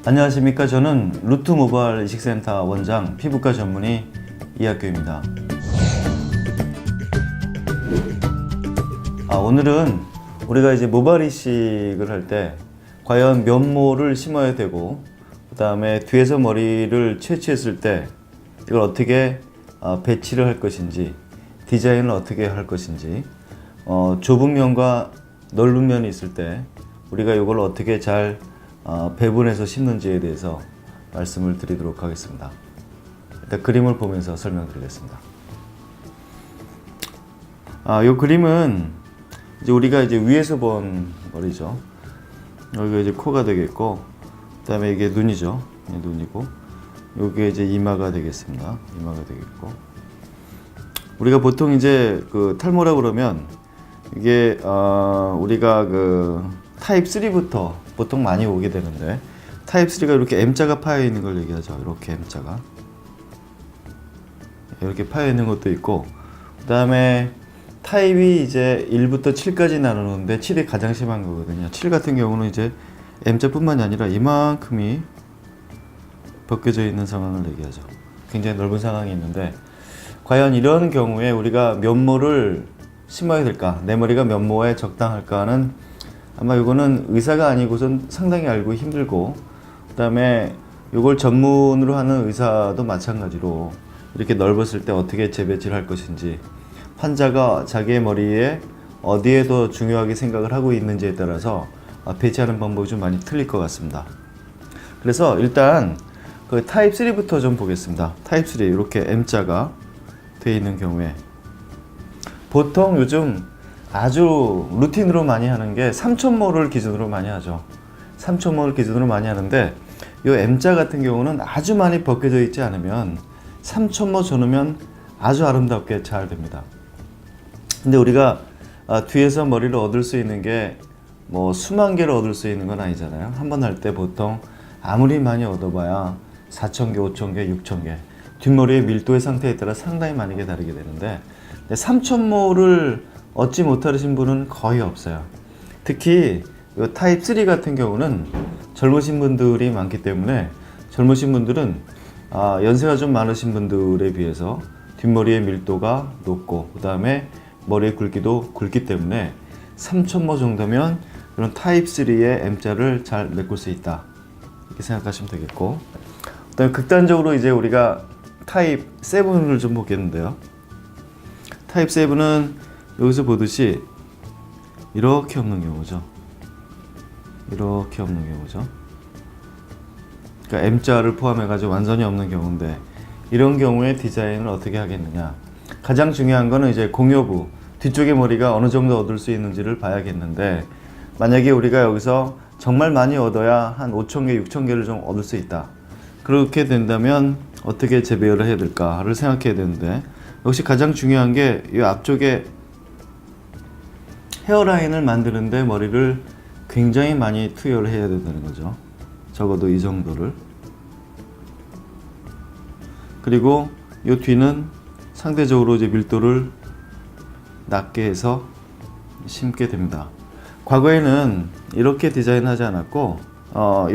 안녕하십니까. 저는 루트모발 이식센터 원장 피부과 전문의 이학규입니다. 오늘은 우리가 이제 모발 이식을 할 때 과연 면모를 심어야 되고, 그 다음에 뒤에서 머리를 채취했을 때 이걸 어떻게 배치를 할 것인지, 디자인을 어떻게 할 것인지, 좁은 면과 넓은 면이 있을 때 우리가 이걸 어떻게 잘 배분해서 심는지에 대해서 말씀을 드리도록 하겠습니다. 일단 그림을 보면서 설명드리겠습니다. 이 그림은 이제 우리가 이제 위에서 본 머리죠. 여기가 이제 코가 되겠고, 그 다음에 이게 눈이죠. 눈이고, 여기가 이제 이마가 되겠습니다. 이마가 되겠고, 우리가 보통 이제 그 탈모라 그러면 이게 우리가 그 타입 3부터 보통 많이 오게 되는데, 타입 3가 이렇게 M자가 파여 있는 걸 얘기하죠. 이렇게 M자가 이렇게 파여 있는 것도 있고, 그 다음에 타입이 이제 1부터 7까지 나누는데 7이 가장 심한 거거든요. 7 같은 경우는 이제 M자뿐만이 아니라 이만큼이 벗겨져 있는 상황을 얘기하죠. 굉장히 넓은 상황이 있는데, 과연 이런 경우에 우리가 면모를 심어야 될까, 내 머리가 면모에 적당할까는 아마 이거는 의사가 아니고선 상당히 알고 힘들고, 그 다음에 이걸 전문으로 하는 의사도 마찬가지로 이렇게 넓었을 때 어떻게 재배치를 할 것인지, 환자가 자기의 머리에 어디에 더 중요하게 생각을 하고 있는지에 따라서 배치하는 방법이 좀 많이 틀릴 것 같습니다. 그래서 일단 그 타입 3부터 좀 보겠습니다. 타입 3 이렇게 M자가 되어 있는 경우에 보통 요즘 아주 루틴으로 많이 하는 게 3000모를 기준으로 많이 하죠. 3000모를 기준으로 많이 하는데, 이 M자 같은 경우는 아주 많이 벗겨져 있지 않으면 3000모 전후면 아주 아름답게 잘 됩니다. 근데 우리가 뒤에서 머리를 얻을 수 있는 게 뭐 수만 개를 얻을 수 있는 건 아니잖아요. 한 번 할 때 보통 아무리 많이 얻어봐야 4000개, 5000개, 6000개, 뒷머리의 밀도의 상태에 따라 상당히 많이 다르게 되는데, 3000모를 얻지 못하신 분은 거의 없어요. 특히 이 타입 3 같은 경우는 젊으신 분들이 많기 때문에, 젊으신 분들은 연세가 좀 많으신 분들에 비해서 뒷머리의 밀도가 높고, 그 다음에 머리의 굵기도 굵기 때문에 3000모 정도면 이런 타입 3의 M자를 잘 메꿀 수 있다, 이렇게 생각하시면 되겠고, 그 다음에 극단적으로 이제 우리가 타입 7을 좀 보겠는데요. 타입 7은 여기서 보듯이 이렇게 없는 경우죠. 이렇게 없는 경우죠. 그러니까 M자를 포함해가지고 완전히 없는 경우인데, 이런 경우에 디자인을 어떻게 하겠느냐. 가장 중요한 거는 이제 공여부, 뒤쪽의 머리가 어느 정도 얻을 수 있는지를 봐야겠는데, 만약에 우리가 여기서 정말 많이 얻어야 한 5000개, 6000개를 좀 얻을 수 있다. 그렇게 된다면 어떻게 재배열을 해야 될까를 생각해야 되는데, 역시 가장 중요한 게 이 앞쪽에 헤어라인을 만드는데 머리를 굉장히 많이 투여를 해야 된다는 거죠. 적어도 이 정도를. 그리고 이 뒤는 상대적으로 이제 밀도를 낮게 해서 심게 됩니다. 과거에는 이렇게 디자인하지 않았고,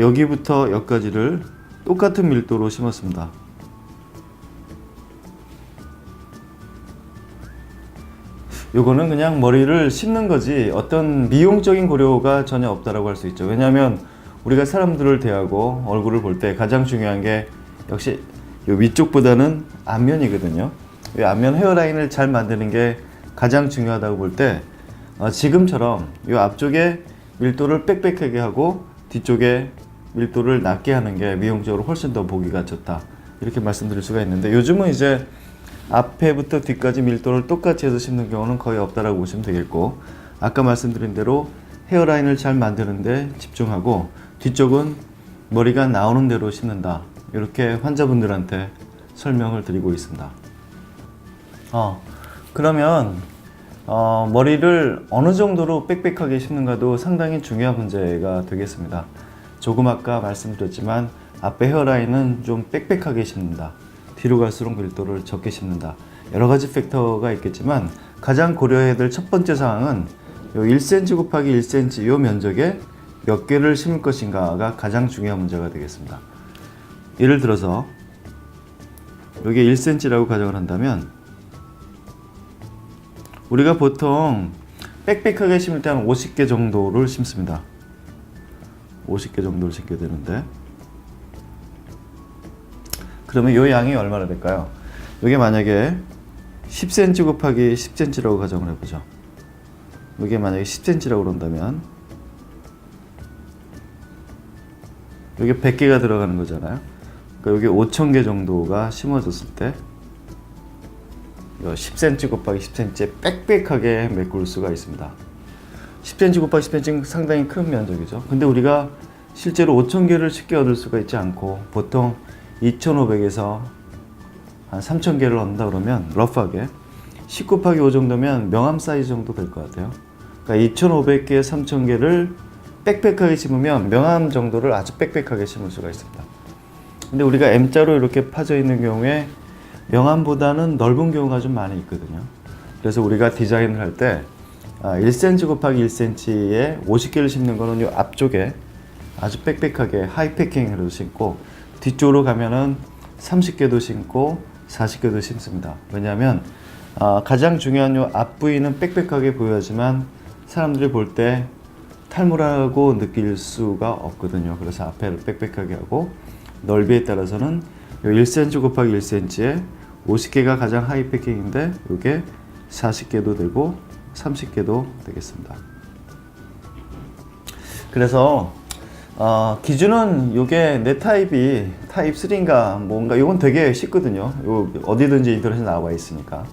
여기부터 여기까지를 똑같은 밀도로 심었습니다. 요거는 그냥 머리를 심는 거지 어떤 미용적인 고려가 전혀 없다라고 할 수 있죠. 왜냐하면 우리가 사람들을 대하고 얼굴을 볼 때 가장 중요한 게 역시 요 위쪽보다는 앞면이거든요. 이 앞면 헤어라인을 잘 만드는 게 가장 중요하다고 볼 때, 지금처럼 이 앞쪽에 밀도를 빽빽하게 하고 뒤쪽에 밀도를 낮게 하는 게 미용적으로 훨씬 더 보기가 좋다, 이렇게 말씀드릴 수가 있는데, 요즘은 이제 앞에부터 뒤까지 밀도를 똑같이 해서 심는 경우는 거의 없다라고 보시면 되겠고, 아까 말씀드린 대로 헤어라인을 잘 만드는 데 집중하고 뒤쪽은 머리가 나오는 대로 심는다, 이렇게 환자분들한테 설명을 드리고 있습니다. 그러면 머리를 어느 정도로 빽빽하게 심는가도 상당히 중요한 문제가 되겠습니다. 조금 아까 말씀드렸지만 앞에 헤어라인은 좀 빽빽하게 심는다, 뒤로 갈수록 밀도를 적게 심는다, 여러 가지 팩터가 있겠지만 가장 고려해야 될 첫 번째 사항은 요 1cm 곱하기 1cm 요 면적에 몇 개를 심을 것인가가 가장 중요한 문제가 되겠습니다. 예를 들어서 여기 1cm라고 가정을 한다면 우리가 보통 빽빽하게 심을 때 한 50개 정도를 심습니다. 50개 정도를 심게 되는데 그러면 이 양이 얼마나 될까요? 이게 만약에 10cm 곱하기 10cm라고 가정을 해보죠. 이게 만약에 10cm라고 그런다면 여기 100개가 들어가는 거잖아요. 그러니까 여기 5,000개 정도가 심어졌을 때 10cm 곱하기 10cm에 빽빽하게 메꿀 수가 있습니다. 10cm 곱하기 10cm는 상당히 큰 면적이죠. 근데 우리가 실제로 5,000개를 쉽게 얻을 수가 있지 않고 보통 2,500에서 한 3,000개를 얻는다 그러면 러프하게 10 곱하기 5 정도면 명암 사이즈 정도 될 것 같아요. 그러니까 2,500개, 3,000개를 빽빽하게 심으면 명암 정도를 아주 빽빽하게 심을 수가 있습니다. 근데 우리가 M자로 이렇게 파져 있는 경우에 명암보다는 넓은 경우가 좀 많이 있거든요. 그래서 우리가 디자인을 할 때 1cm 곱하기 1cm에 50개를 심는 거는 이 앞쪽에 아주 빽빽하게 하이패킹으로 심고 뒤쪽으로 가면은 30개도 심고 40개도 심습니다. 왜냐하면 가장 중요한 이 앞부위는 빽빽하게 보여야지만 사람들이 볼 때 탈모라고 느낄 수가 없거든요. 그래서 앞에를 빽빽하게 하고 넓이에 따라서는 1cm 곱하기 1cm에 50개가 가장 하이패킹인데 이게 40개도 되고 30개도 되겠습니다. 그래서 기준은 요게 내 타입이 타입 3인가 뭔가 요건 되게 쉽거든요. 요 어디든지 인터넷에 나와 있으니까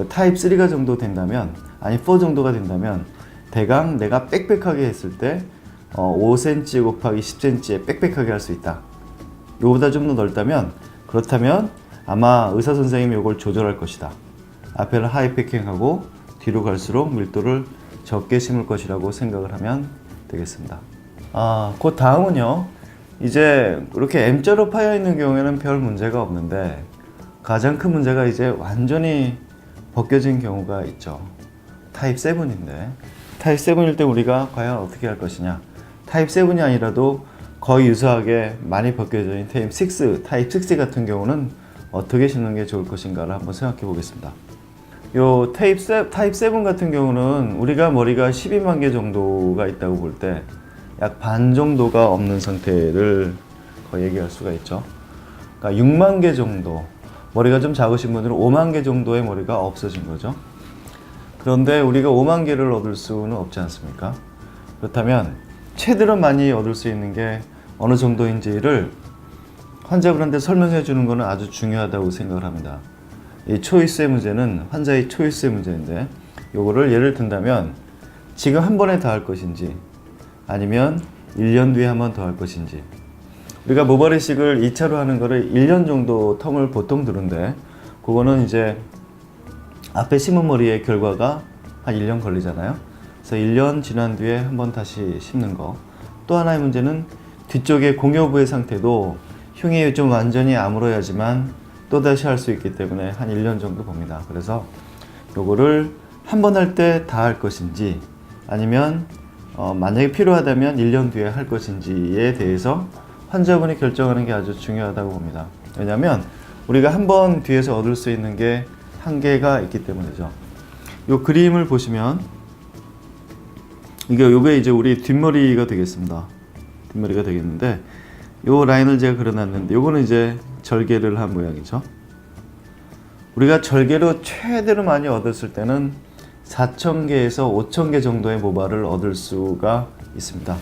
타입 3가 정도 된다면 아니 4 정도가 된다면 대강 내가 빽빽하게 했을 때 5cm 곱하기 10cm에 빽빽하게 할 수 있다. 요보다 좀 더 넓다면 그렇다면 아마 의사 선생님이 요걸 조절할 것이다. 앞에를 하이패킹하고 뒤로 갈수록 밀도를 적게 심을 것이라고 생각을 하면 되겠습니다. 그 다음은요. 이제 이렇게 M자로 파여 있는 경우에는 별 문제가 없는데 가장 큰 문제가 이제 완전히 벗겨진 경우가 있죠. 타입 7인데 타입 7일 때 우리가 과연 어떻게 할 것이냐. 타입 7이 아니라도 거의 유사하게 많이 벗겨져 있는 타입 6 같은 경우는 어떻게 심는 게 좋을 것인가를 한번 생각해 보겠습니다. 요 타입 7 같은 경우는 우리가 머리가 12만 개 정도가 있다고 볼 때 약 반 정도가 없는 상태를 거의 얘기할 수가 있죠. 그러니까 6만 개 정도, 머리가 좀 작으신 분들은 5만 개 정도의 머리가 없어진 거죠. 그런데 우리가 5만 개를 얻을 수는 없지 않습니까? 그렇다면 최대로 많이 얻을 수 있는 게 어느 정도인지를 환자분한테 설명해 주는 것은 아주 중요하다고 생각을 합니다. 이 초이스의 문제는 환자의 초이스의 문제인데 요거를 예를 든다면 지금 한 번에 다 할 것인지 아니면 1년 뒤에 한 번 더 할 것인지. 우리가 모발이식을 2차로 하는 거를 1년 정도 텀을 보통 두는데 그거는 이제 앞에 심은 머리의 결과가 한 1년 걸리잖아요. 그래서 1년 지난 뒤에 한 번 다시 심는 거. 또 하나의 문제는 뒤쪽의 공여부의 상태도 흉이 좀 완전히 아물어야지만 또다시 할 수 있기 때문에 한 1년 정도 봅니다. 그래서 요거를 한 번 할 때 다 할 것인지 아니면 만약에 필요하다면 1년 뒤에 할 것인지에 대해서 환자분이 결정하는 게 아주 중요하다고 봅니다. 왜냐하면 우리가 한 번 뒤에서 얻을 수 있는 게 한계가 있기 때문이죠. 요 그림을 보시면 요게 이제 우리 뒷머리가 되겠습니다. 뒷머리가 되겠는데 요 라인을 제가 그려놨는데 요거는 이제 절개를 한 모양이죠. 우리가 절개로 최대로 많이 얻었을 때는 4,000개에서 5,000개 정도의 모발을 얻을 수가 있습니다.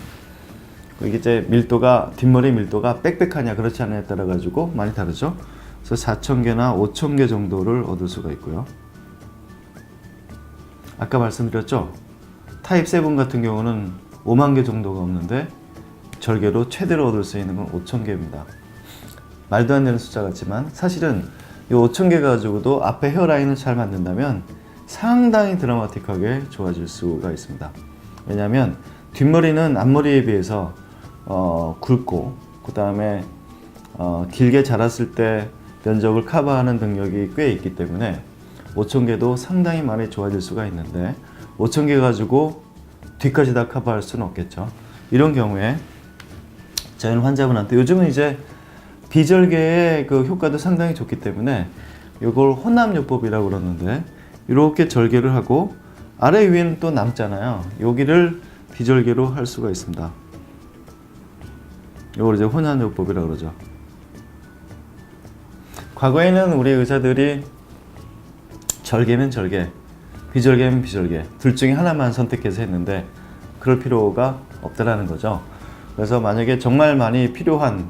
이게 이제 밀도가 뒷머리 밀도가 빽빽하냐 그렇지 않냐에 따라 가지고 많이 다르죠. 그래서 4,000개나 5,000개 정도를 얻을 수가 있고요. 아까 말씀드렸죠. 타입 7 같은 경우는 5만 개 정도가 없는데 절개로 최대로 얻을 수 있는 건 5,000개입니다. 말도 안 되는 숫자 같지만 사실은 이 5,000개 가지고도 앞에 헤어라인을 잘 만든다면 상당히 드라마틱하게 좋아질 수가 있습니다. 왜냐하면 뒷머리는 앞머리에 비해서 굵고 그 다음에 길게 자랐을 때 면적을 커버하는 능력이 꽤 있기 때문에 5,000개도 상당히 많이 좋아질 수가 있는데 5,000개 가지고 뒤까지 다 커버할 수는 없겠죠. 이런 경우에 저희는 환자분한테 요즘은 이제 비절개의 그 효과도 상당히 좋기 때문에 이걸 혼합요법이라고 그러는데 이렇게 절개를 하고 아래 위에는 또 남잖아요. 여기를 비절개로 할 수가 있습니다. 이걸 이제 혼합요법이라고 그러죠. 과거에는 우리 의사들이 절개면 절개, 비절개면 비절개 둘 중에 하나만 선택해서 했는데 그럴 필요가 없다라는 거죠. 그래서 만약에 정말 많이 필요한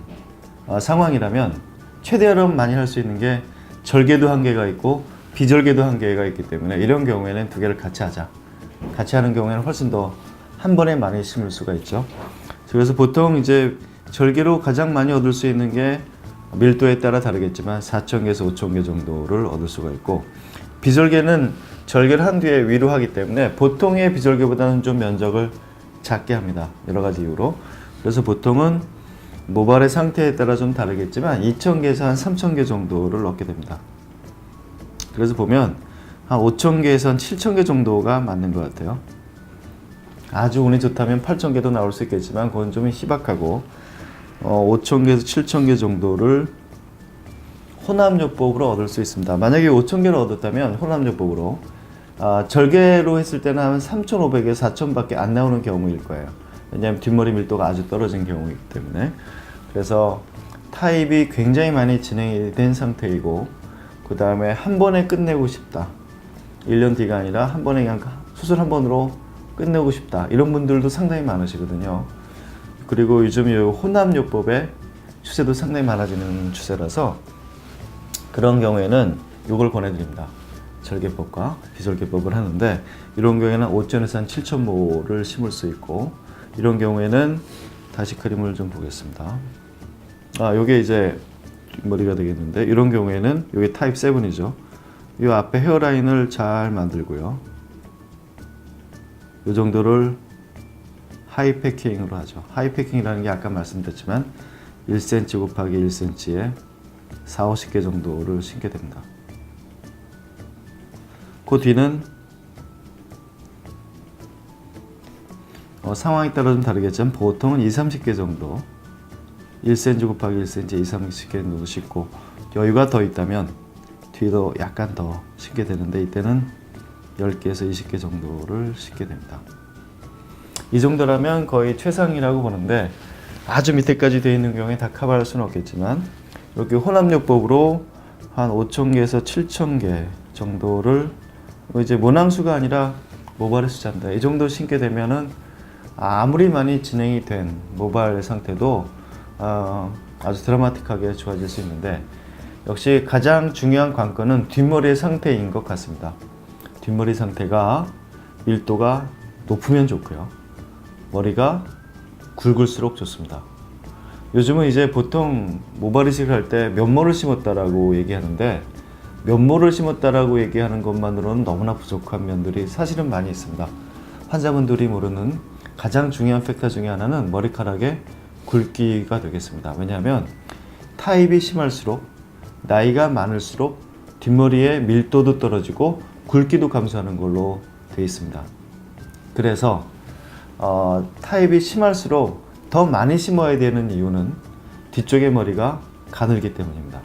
상황이라면 최대한 많이 할 수 있는 게 절개도 한계가 있고 비절개도 한계가 있기 때문에 이런 경우에는 두 개를 같이 하자. 같이 하는 경우에는 훨씬 더 한 번에 많이 심을 수가 있죠. 그래서 보통 이제 절개로 가장 많이 얻을 수 있는 게 밀도에 따라 다르겠지만 4,000개에서 5,000개 정도를 얻을 수가 있고 비절개는 절개를 한 뒤에 위로 하기 때문에 보통의 비절개보다는 좀 면적을 작게 합니다. 여러 가지 이유로. 그래서 보통은 모발의 상태에 따라 좀 다르겠지만 2,000개에서 한 3,000개 정도를 얻게 됩니다. 그래서 보면 한 5,000개에서 한 7,000개 정도가 맞는 것 같아요. 아주 운이 좋다면 8,000개도 나올 수 있겠지만 그건 좀 희박하고 5,000개에서 7,000개 정도를 혼합요법으로 얻을 수 있습니다. 만약에 5,000개를 얻었다면 혼합요법으로 절개로 했을 때는 한 3,500에서 4,000밖에 안 나오는 경우일 거예요. 왜냐하면 뒷머리 밀도가 아주 떨어진 경우이기 때문에. 그래서 타입이 굉장히 많이 진행이 된 상태이고 그 다음에 한 번에 끝내고 싶다. 1년 뒤가 아니라 한 번에 그냥 수술 한 번으로 끝내고 싶다. 이런 분들도 상당히 많으시거든요. 그리고 요즘 이 혼합요법의 추세도 상당히 많아지는 추세라서 그런 경우에는 이걸 권해드립니다. 절개법과 비절개법을 하는데 이런 경우에는 5,000에서 한 7,000모를 심을 수 있고 이런 경우에는 다시 그림을 좀 보겠습니다. 요게 이제 머리가 되겠는데 이런 경우에는 이게 타입 7이죠. 이 앞에 헤어라인을 잘 만들고요. 이 정도를 하이패킹으로 하죠. 하이패킹이라는 게 아까 말씀드렸지만 1cm 곱하기 1cm에 4, 50개 정도를 심게 됩니다. 그 뒤는 상황에 따라 좀 다르겠지만 보통은 2, 30개 정도 1cm 곱하기 1cm 2, 30개 정도 심고 여유가 더 있다면 뒤도 약간 더 심게 되는데 이때는 10개에서 20개 정도를 심게 됩니다. 이 정도라면 거의 최상이라고 보는데 아주 밑에까지 되어 있는 경우에 다 커버할 수는 없겠지만 이렇게 혼합요법으로 한 5,000개에서 7,000개 정도를 이제 모낭수가 아니라 모발의 숫자입니다. 이 정도 심게 되면은 아무리 많이 진행이 된 모발 상태도 아주 드라마틱하게 좋아질 수 있는데 역시 가장 중요한 관건은 뒷머리의 상태인 것 같습니다. 뒷머리 상태가 밀도가 높으면 좋고요. 머리가 굵을수록 좋습니다. 요즘은 이제 보통 모발 이식을 할 때 면모를 심었다라고 얘기하는데 면모를 심었다라고 얘기하는 것만으로는 너무나 부족한 면들이 사실은 많이 있습니다. 환자분들이 모르는 가장 중요한 팩터 중에 하나는 머리카락의 굵기가 되겠습니다. 왜냐하면 타입이 심할수록 나이가 많을수록 뒷머리의 밀도도 떨어지고 굵기도 감소하는 걸로 되어 있습니다. 그래서 타입이 심할수록 더 많이 심어야 되는 이유는 뒤쪽의 머리가 가늘기 때문입니다.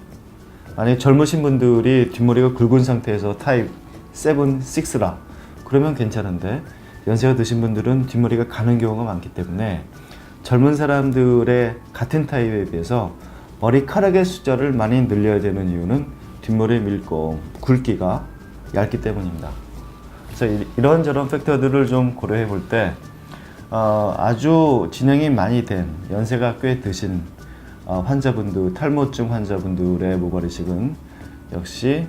만약에 젊으신 분들이 뒷머리가 굵은 상태에서 타입 7, 6라 그러면 괜찮은데 연세가 드신 분들은 뒷머리가 가는 경우가 많기 때문에 젊은 사람들의 같은 타입에 비해서 머리카락의 숫자를 많이 늘려야 되는 이유는 뒷머리의 밀도, 굵기가 얇기 때문입니다. 그래서 이런저런 팩터들을 좀 고려해 볼 때 아주 진행이 많이 된 연세가 꽤 드신 환자분들, 탈모증 환자분들의 모발 이식은 역시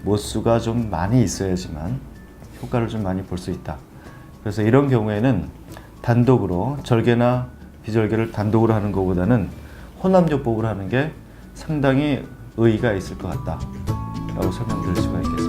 모수가 좀 많이 있어야지만 효과를 좀 많이 볼 수 있다. 그래서 이런 경우에는 단독으로 절개나 비절개를 단독으로 하는 것보다는 혼합요법으로 하는 게 상당히 의의가 있을 것 같다 라고 설명드릴 수가 있겠습니다.